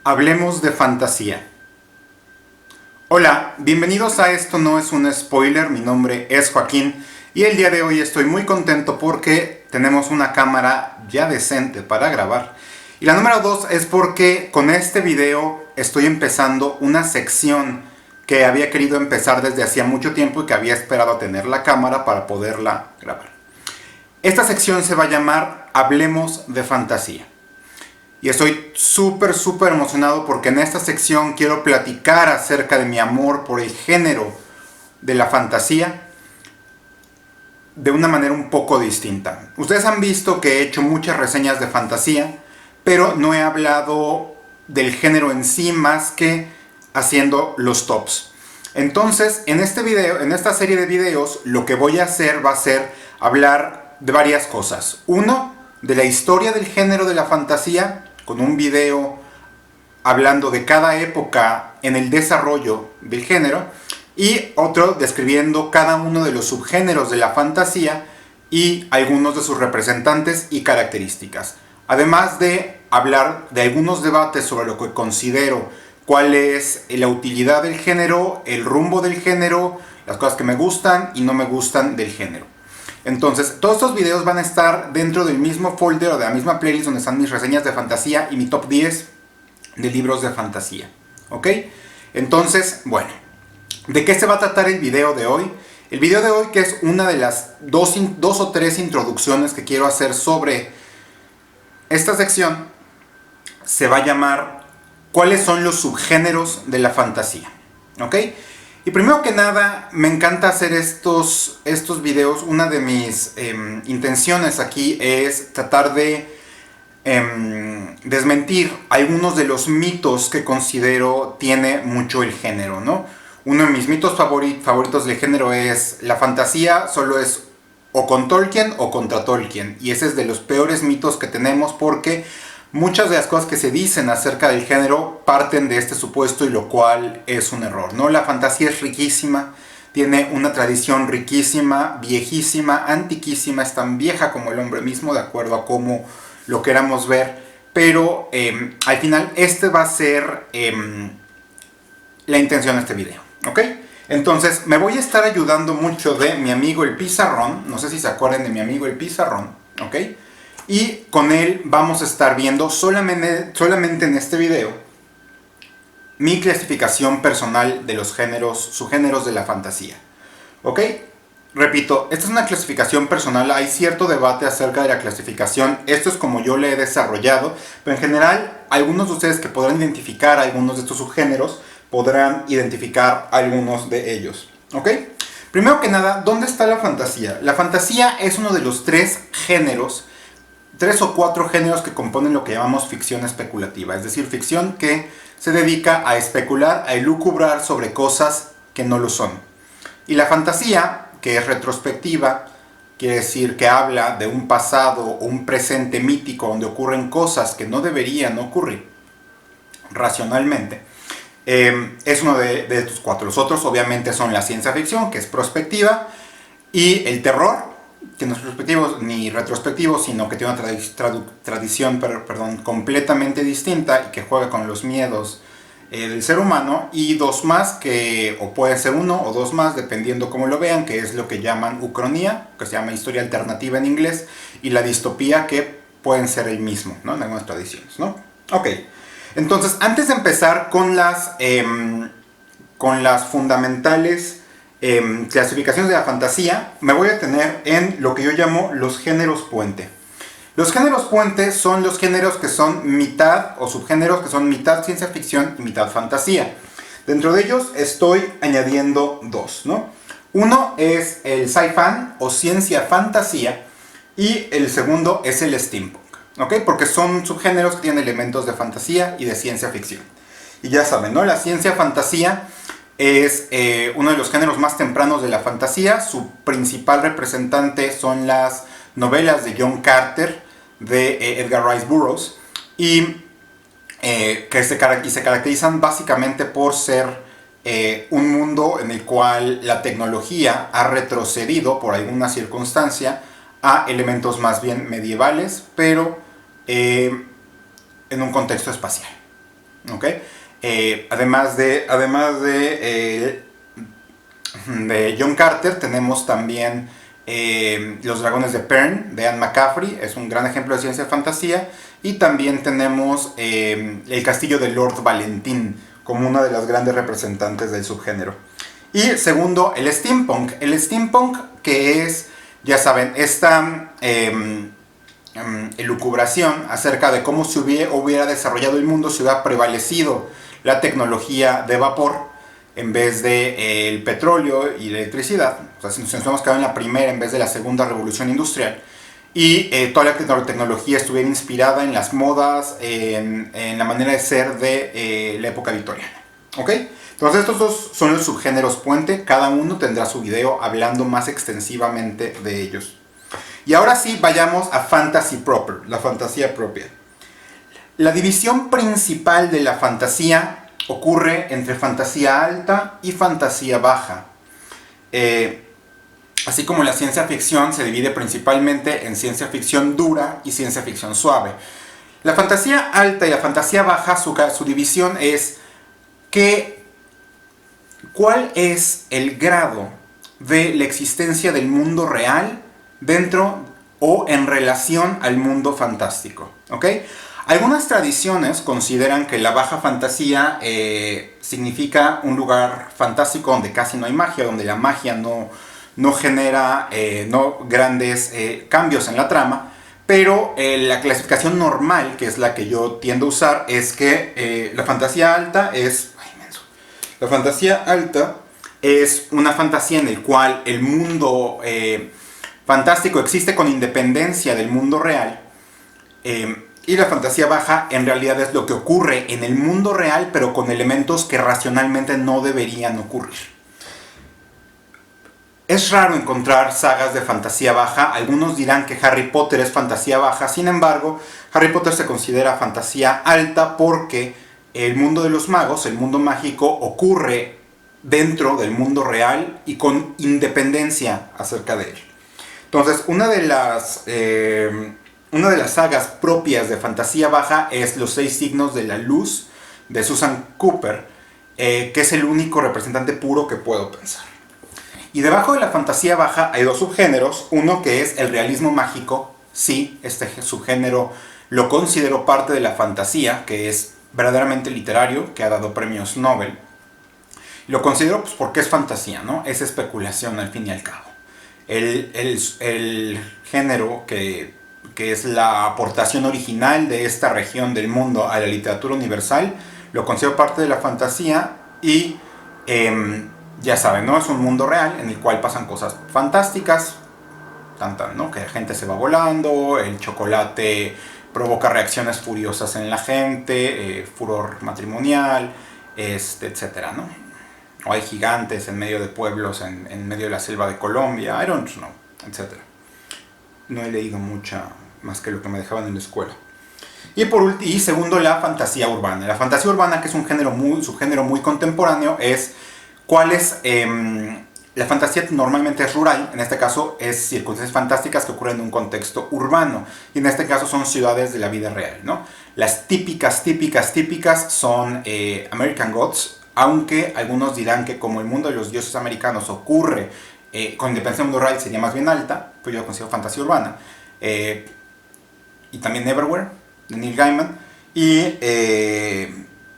Hablemos de fantasía. Hola, bienvenidos a Esto No Es un Spoiler, mi nombre es Joaquín y el día de hoy estoy muy contento porque tenemos una cámara ya decente para grabar. Y la número 2 es porque con este video estoy empezando una sección que había querido empezar desde hacía mucho tiempo y que había esperado tener la cámara para poderla grabar. Esta sección se va a llamar Hablemos de fantasía. Y estoy súper emocionado porque en esta sección quiero platicar acerca de mi amor por el género de la fantasía de una manera un poco distinta. Ustedes han visto que he hecho muchas reseñas de fantasía, pero no he hablado del género en sí más que haciendo los tops. Entonces, en este video, en esta serie de videos, lo que voy a hacer va a ser hablar de varias cosas. Uno, de la historia del género de la fantasía, con un video hablando de cada época en el desarrollo del género, y otro describiendo cada uno de los subgéneros de la fantasía y algunos de sus representantes y características. Además de hablar de algunos debates sobre lo que considero cuál es la utilidad del género, el rumbo del género, las cosas que me gustan y no me gustan del género. Entonces, todos estos videos van a estar dentro del mismo folder o de la misma playlist donde están mis reseñas de fantasía y mi top 10 de libros de fantasía. ¿Ok? Entonces, bueno, ¿de qué se va a tratar el video de hoy? El video de hoy, que es una de las dos o tres introducciones que quiero hacer sobre esta sección, se va a llamar ¿cuáles son los subgéneros de la fantasía? ¿Ok? Y primero que nada, me encanta hacer estos videos. Una de mis intenciones aquí es tratar de desmentir algunos de los mitos que considero tiene mucho el género, ¿no? Uno de mis mitos favoritos del género es la fantasía solo es o con Tolkien o contra Tolkien. Y ese es de los peores mitos que tenemos porque muchas de las cosas que se dicen acerca del género parten de este supuesto y lo cual es un error, ¿no? La fantasía es riquísima, tiene una tradición riquísima, viejísima, antiquísima, es tan vieja como el hombre mismo, de acuerdo a cómo lo queramos ver, pero al final este va a ser la intención de este video, ¿ok? Entonces me voy a estar ayudando mucho de mi amigo el Pizarrón, no sé si se acuerdan de mi amigo el Pizarrón, ¿ok? Y con él vamos a estar viendo solamente en este video mi clasificación personal de los subgéneros de la fantasía. ¿Ok? Repito, esta es una clasificación personal, hay cierto debate acerca de la clasificación, esto es como yo le he desarrollado, pero en general algunos de ustedes que podrán identificar algunos de estos subgéneros podrán identificar algunos de ellos. ¿Ok? Primero que nada, ¿dónde está la fantasía? La fantasía es uno de los tres o cuatro géneros que componen lo que llamamos ficción especulativa, es decir, ficción que se dedica a especular, a elucubrar sobre cosas que no lo son. Y la fantasía, que es retrospectiva, quiere decir que habla de un pasado o un presente mítico donde ocurren cosas que no deberían ocurrir racionalmente, es uno de estos cuatro. Los otros obviamente son la ciencia ficción, que es prospectiva, y el terror, que no es prospectivo ni retrospectivo, sino que tiene una tradición completamente distinta y que juega con los miedos del ser humano, y dos más, o puede ser uno o dos más, dependiendo cómo lo vean, que es lo que llaman ucronía, que se llama historia alternativa en inglés, y la distopía, que pueden ser el mismo, ¿no? En algunas tradiciones, ¿no? Ok, entonces antes de empezar con las fundamentales clasificaciones de la fantasía, me voy a detener en lo que yo llamo los géneros puente. Los géneros puente son los géneros que son mitad, o subgéneros que son mitad ciencia ficción y mitad fantasía. Dentro de ellos estoy añadiendo dos, ¿no? Uno es el sci-fi o ciencia fantasía y el segundo es el steampunk, ¿ok? Porque son subgéneros que tienen elementos de fantasía y de ciencia ficción. Y ya saben, ¿no? La ciencia fantasía es uno de los géneros más tempranos de la fantasía. Su principal representante son las novelas de John Carter, de Edgar Rice Burroughs, y que se caracterizan básicamente por ser un mundo en el cual la tecnología ha retrocedido por alguna circunstancia a elementos más bien medievales, pero en un contexto espacial. ¿ok? De John Carter tenemos también Los Dragones de Pern, de Anne McCaffrey, es un gran ejemplo de ciencia fantasía. Y también tenemos El Castillo de Lord Valentín, como una de las grandes representantes del subgénero. Y segundo, el steampunk. El steampunk, que es, ya saben, esta elucubración acerca de cómo se hubiera desarrollado el mundo si hubiera prevalecido la tecnología de vapor en vez de el petróleo y la electricidad. O sea, si nos hubiéramos quedado en la primera en vez de la segunda revolución industrial. Y toda la tecnología estuviera inspirada en las modas, en la manera de ser de la época victoriana. ¿Ok? Entonces estos dos son los subgéneros puente. Cada uno tendrá su video hablando más extensivamente de ellos. Y ahora sí, vayamos a fantasy proper, la fantasía propia. La división principal de la fantasía ocurre entre fantasía alta y fantasía baja. Así como la ciencia ficción se divide principalmente en ciencia ficción dura y ciencia ficción suave. La fantasía alta y la fantasía baja, su división es cuál es el grado de la existencia del mundo real dentro o en relación al mundo fantástico. ¿Ok? Algunas tradiciones consideran que la baja fantasía significa un lugar fantástico donde casi no hay magia, donde la magia no genera grandes cambios en la trama, pero la clasificación normal, que es la que yo tiendo a usar, es que la fantasía alta es... La fantasía alta es una fantasía en la cual el mundo fantástico existe con independencia del mundo real, y la fantasía baja en realidad es lo que ocurre en el mundo real, pero con elementos que racionalmente no deberían ocurrir. Es raro encontrar sagas de fantasía baja. Algunos dirán que Harry Potter es fantasía baja. Sin embargo, Harry Potter se considera fantasía alta porque el mundo de los magos, el mundo mágico, ocurre dentro del mundo real y con independencia acerca de él. Entonces, una de las sagas propias de fantasía baja es Los 6 signos de la luz, de Susan Cooper, que es el único representante puro que puedo pensar. Y debajo de la fantasía baja hay dos subgéneros. Uno que es el realismo mágico. Sí, este subgénero lo considero parte de la fantasía, que es verdaderamente literario, que ha dado premios Nobel. Lo considero pues porque es fantasía, ¿no? Es especulación al fin y al cabo. El género que es la aportación original de esta región del mundo a la literatura universal, lo considero parte de la fantasía y... ya saben, ¿no? Es un mundo real en el cual pasan cosas fantásticas, ¿no? Que la gente se va volando, el chocolate provoca reacciones furiosas en la gente, furor matrimonial, etcétera, ¿no? O hay gigantes en medio de pueblos, en medio de la selva de Colombia, I don't know, etcétera. No he leído mucha más que lo que me dejaban en la escuela. Y segundo, la fantasía urbana. La fantasía urbana, que es un subgénero muy contemporáneo, es... La fantasía normalmente es rural, en este caso es circunstancias fantásticas que ocurren en un contexto urbano, y en este caso son ciudades de la vida real, ¿no? Las típicas son American Gods, aunque algunos dirán que como el mundo de los dioses americanos ocurre con independencia del mundo real, sería más bien alta, pues yo lo considero fantasía urbana. Y también Everywhere, de Neil Gaiman,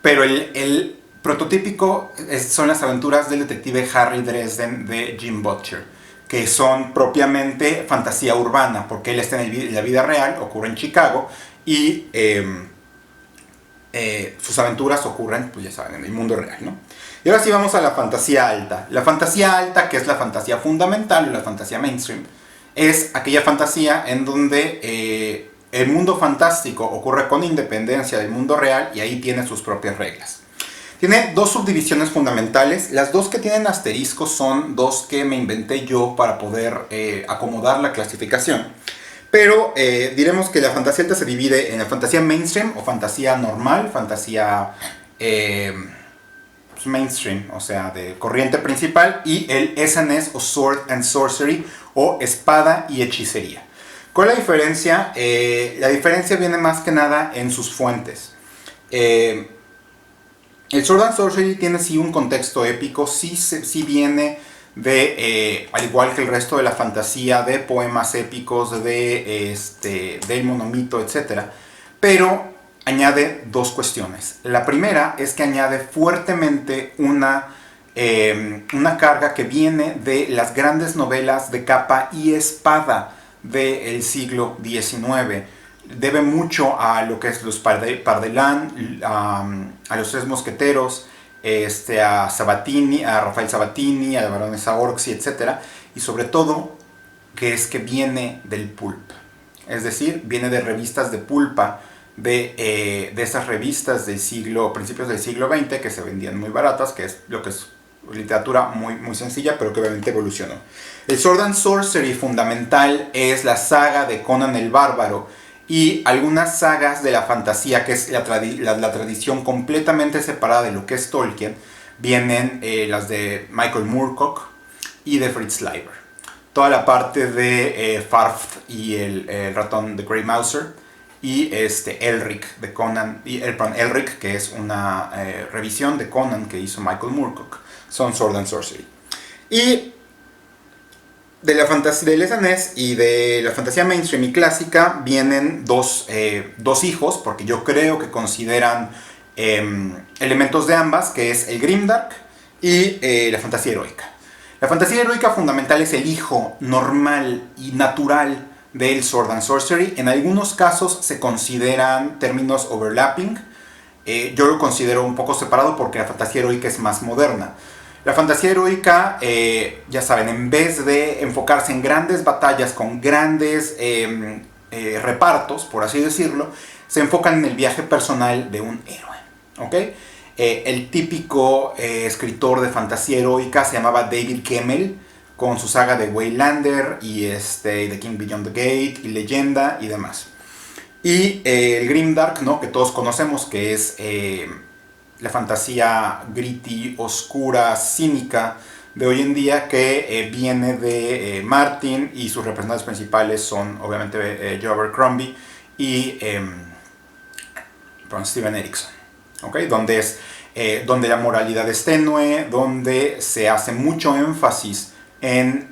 pero el prototípico son las aventuras del detective Harry Dresden de Jim Butcher, que son propiamente fantasía urbana, porque él está en la vida real, ocurre en Chicago, y sus aventuras ocurren, pues ya saben, en el mundo real, ¿no? Y ahora sí vamos a la fantasía alta. La fantasía alta, que es la fantasía fundamental, o la fantasía mainstream, es aquella fantasía en donde el mundo fantástico ocurre con independencia del mundo real y ahí tiene sus propias reglas. Tiene dos subdivisiones fundamentales. Las dos que tienen asteriscos son dos que me inventé yo para poder acomodar la clasificación. Pero diremos que la fantasía alta se divide en la fantasía mainstream o fantasía normal, fantasía mainstream, o sea, de corriente principal, y el SNS o Sword and Sorcery o espada y hechicería. ¿Cuál es la diferencia? La diferencia viene más que nada en sus fuentes. El Sword and Sorcery tiene sí un contexto épico, sí viene de, al igual que el resto de la fantasía, de poemas épicos, del monomito, etc. Pero añade dos cuestiones. La primera es que añade fuertemente una carga que viene de las grandes novelas de capa y espada del siglo XIX. Debe mucho a lo que es los Pardelán, a los Tres Mosqueteros, a Sabatini, a Rafael Sabatini, a la baronesa Orczy, etc. Y sobre todo, que viene del pulp. Es decir, viene de revistas de pulpa, de esas revistas del principios del siglo XX, que se vendían muy baratas, que es lo que es literatura muy, muy sencilla, pero que obviamente evolucionó. El Sword and Sorcery fundamental es la saga de Conan el Bárbaro y algunas sagas de la fantasía, que es la tradición completamente separada de lo que es Tolkien. Vienen las de Michael Moorcock y de Fritz Leiber. Toda la parte de Farf y el ratón de Grey Mouser, y Elric de Conan, Elric, que es una revisión de Conan que hizo Michael Moorcock, son Sword and Sorcery. Y de la fantasía de Les Années y de la fantasía mainstream y clásica vienen dos hijos, porque yo creo que consideran elementos de ambas, que es el Grimdark y la fantasía heroica. La fantasía heroica fundamental es el hijo normal y natural del Sword and Sorcery. En algunos casos se consideran términos overlapping. Yo lo considero un poco separado porque la fantasía heroica es más moderna. La fantasía heroica, ya saben, en vez de enfocarse en grandes batallas con grandes repartos, por así decirlo, se enfocan en el viaje personal de un héroe. ¿Okay? El típico escritor de fantasía heroica se llamaba David Gemmell, con su saga de Waylander y The King Beyond the Gate y Leyenda y demás. Y el Grimdark, ¿no?, que todos conocemos, que es la fantasía gritty, oscura, cínica de hoy en día, que viene de Martin, y sus representantes principales son obviamente Joe Abercrombie y Steven Erikson. ¿Okay? Donde la moralidad es tenue, donde se hace mucho énfasis en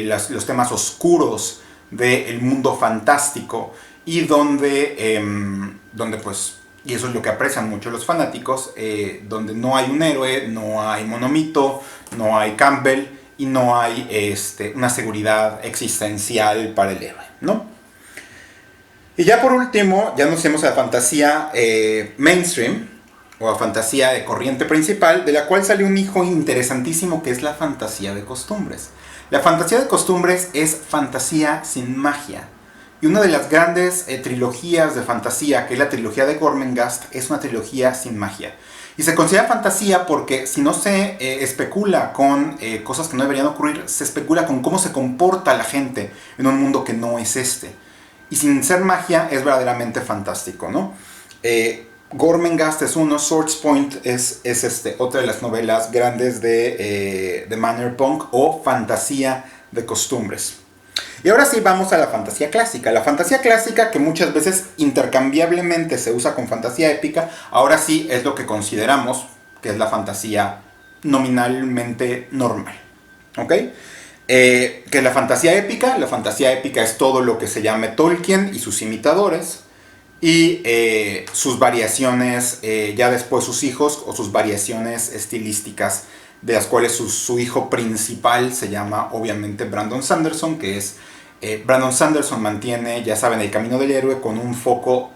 los temas oscuros del mundo fantástico, y donde pues, y eso es lo que aprecian mucho los fanáticos, donde no hay un héroe, no hay monomito, no hay Campbell, y no hay una seguridad existencial para el héroe, ¿no? Y ya por último, ya nos hacemos a la fantasía mainstream, o a fantasía de corriente principal, de la cual sale un hijo interesantísimo, que es la fantasía de costumbres. La fantasía de costumbres es fantasía sin magia. Y una de las grandes trilogías de fantasía, que es la trilogía de Gormenghast, es una trilogía sin magia. Y se considera fantasía porque si no se especula con cosas que no deberían ocurrir, se especula con cómo se comporta la gente en un mundo que no es este. Y sin ser magia es verdaderamente fantástico, ¿no? Gormenghast es uno, Swords Point es otra de las novelas grandes de Manor Punk, o fantasía de costumbres. Y ahora sí vamos a la fantasía clásica. La fantasía clásica, que muchas veces intercambiablemente se usa con fantasía épica, ahora sí es lo que consideramos que es la fantasía nominalmente normal. ¿Ok? ¿Qué es la fantasía épica? La fantasía épica es todo lo que se llame Tolkien y sus imitadores, y sus variaciones, ya después sus hijos, o sus variaciones estilísticas, de las cuales su hijo principal se llama obviamente Brandon Sanderson, que es Brandon Sanderson mantiene, ya saben, el camino del héroe con un foco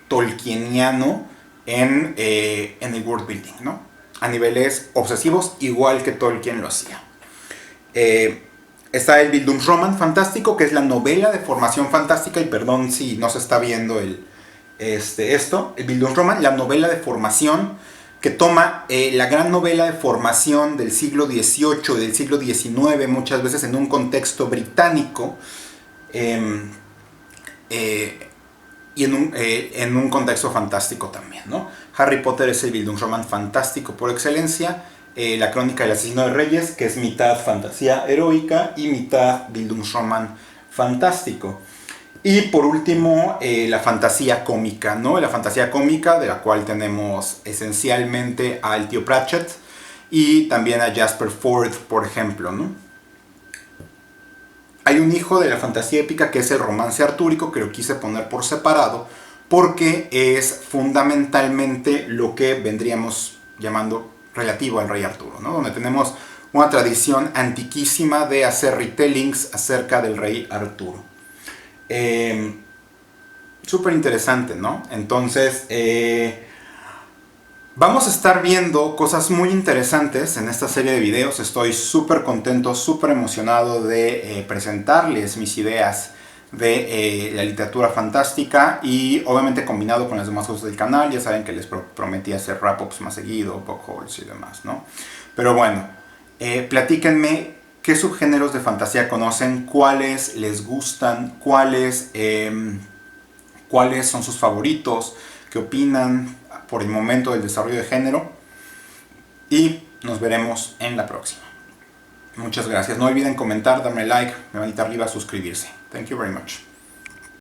tolkieniano en el world building, ¿no? A niveles obsesivos, igual que Tolkien lo hacía. Está el Bildungsroman fantástico, que es la novela de formación fantástica, y perdón si no se está viendo el Bildungsroman, la novela de formación, que toma la gran novela de formación del siglo XVIII, del siglo XIX, muchas veces en un contexto británico, y en un contexto fantástico también, ¿no? Harry Potter es el Bildungsroman fantástico por excelencia. La crónica del asesino de reyes, que es mitad fantasía heroica y mitad Bildungsroman fantástico. Y por último, la fantasía cómica, ¿no? La fantasía cómica, de la cual tenemos esencialmente al tío Pratchett y también a Jasper Fforde, por ejemplo, ¿no? Hay un hijo de la fantasía épica que es el romance artúrico, que lo quise poner por separado, porque es fundamentalmente lo que vendríamos llamando relativo al rey Arturo, ¿no? Donde tenemos una tradición antiquísima de hacer retellings acerca del rey Arturo. Eh, Súper interesante, ¿no? Entonces, vamos a estar viendo cosas muy interesantes en esta serie de videos. Estoy súper contento, súper emocionado de presentarles mis ideas de la literatura fantástica y obviamente combinado con las demás cosas del canal. Ya saben que les prometí hacer wrap-ups más seguido, book hauls y demás, ¿no? Pero bueno, platíquenme qué subgéneros de fantasía conocen, cuáles les gustan, cuáles son sus favoritos, qué opinan por el momento del desarrollo de género y nos veremos en la próxima. Muchas gracias. No olviden comentar, darme like, me manita arriba, suscribirse. Thank you very much.